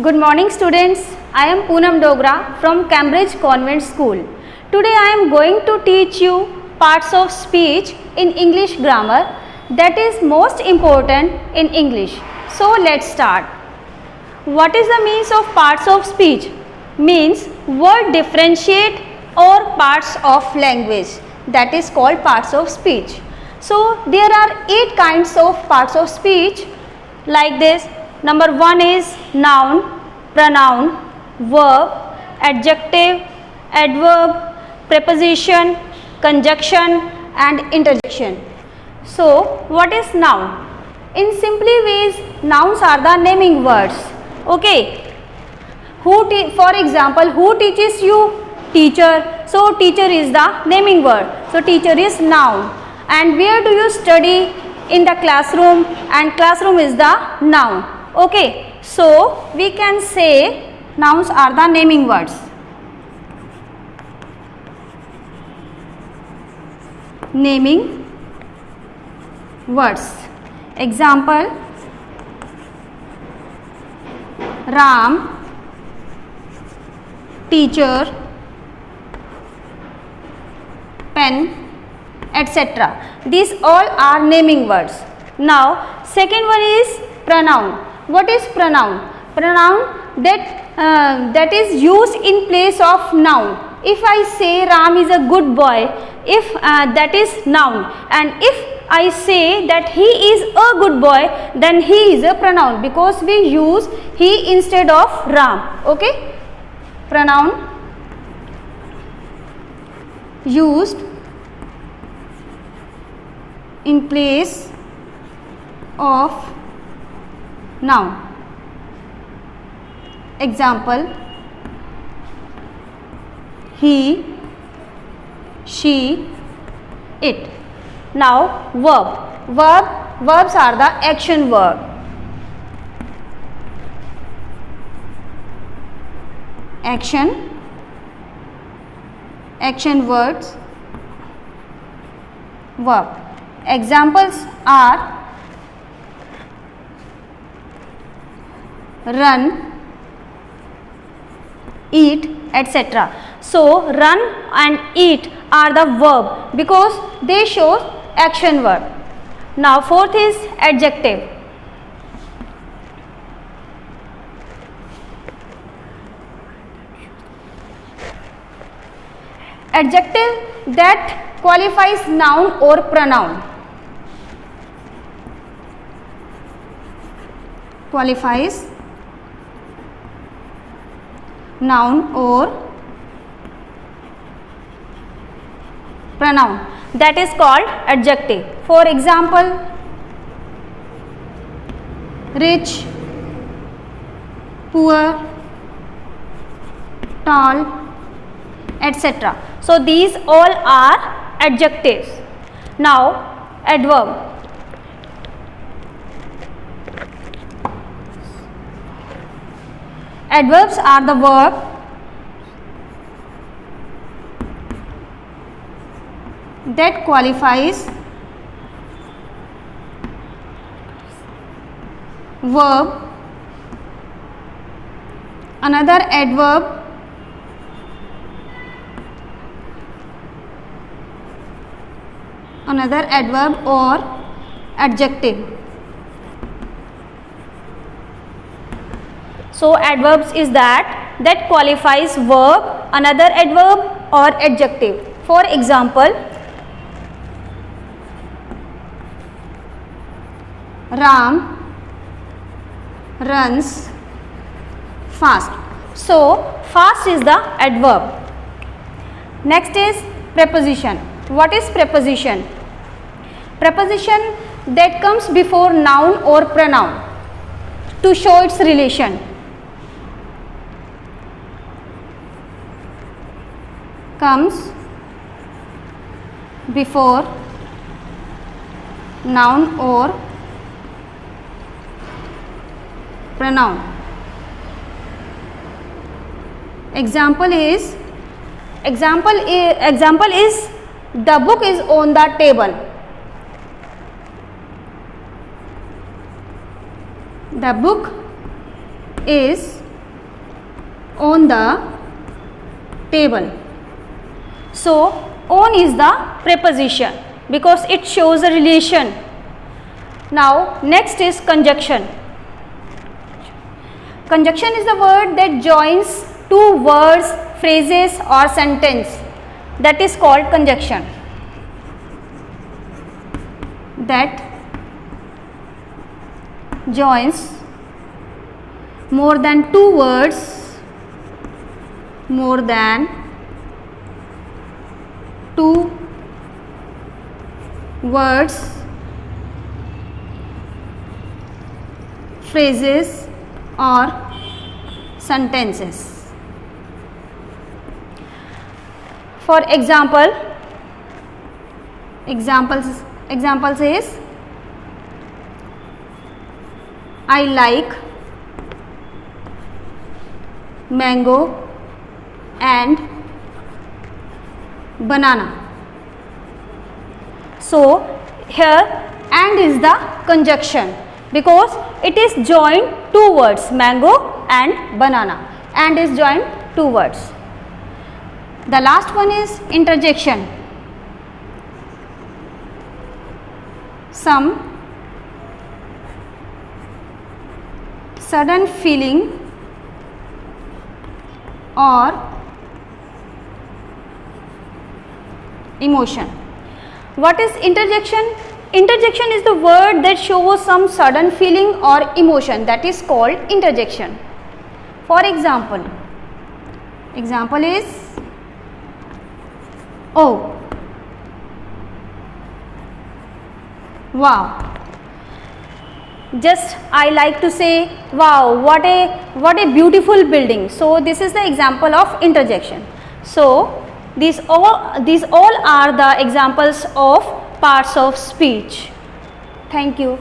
Good morning students. I am Poonam Dogra from Cambridge Convent School. Today I am going to teach you parts of speech in English grammar that is most important in English. So let's start. What is the means of parts of speech? Means word differentiate or parts of language, that is called parts of speech. So there are 8 kinds of parts of speech like this. Number 1 is noun, pronoun, verb, adjective, adverb, preposition, conjunction and interjection. So what is noun? In simply ways, nouns are the naming words. Okay. For example, who teaches you? Teacher. So teacher is the naming word. So teacher is noun. And where do you study? In the classroom, and classroom is the noun. Okay, so we can say nouns are the naming words. Naming words. Example: Ram, teacher, pen, etc. These all are naming words. Now second one is pronoun. What is pronoun? Pronoun that is used in place of noun. If I say Ram is a good boy, if that is noun, and if I say that he is a good boy, then he is a pronoun because we use he instead of Ram. Okay, pronoun used in place of noun. Example: he, she, it. Now verb. Verbs are the action verb. Action words, verb. Examples are run, eat, etc. So run and eat are the verb because they show action verb. Now fourth is adjective. Adjective that qualifies noun or pronoun. Qualifies noun or pronoun, that is called adjective. For example, rich, poor, tall, etc. So these all are adjectives. Now adverb. Adverbs are the verb that qualifies verb, another adverb, or adjective. So adverbs is that qualifies verb, another adverb or adjective. For example, Ram runs fast. So fast is the adverb. Next is preposition. What is preposition? Preposition that comes before noun or pronoun to show its relation. Comes before noun or pronoun. Example is the book is on the table. The book is on the table. So on is the preposition because it shows a relation. Now next is conjunction. Conjunction is the word that joins two words, phrases or sentence. That is called conjunction. That joins more than two words, more than two words, phrases or sentences. For example, examples is I like mango and banana. So here and is the conjunction because it is joined two words, mango and banana, and is joined two words. The last one is interjection. Some sudden feeling or emotion. What is interjection? Interjection is the word that shows some sudden feeling or emotion, that is called interjection. For example is oh, wow. Just I like to say wow, what a beautiful building. So this is the example of interjection. So these all are the examples of parts of speech. Thank you.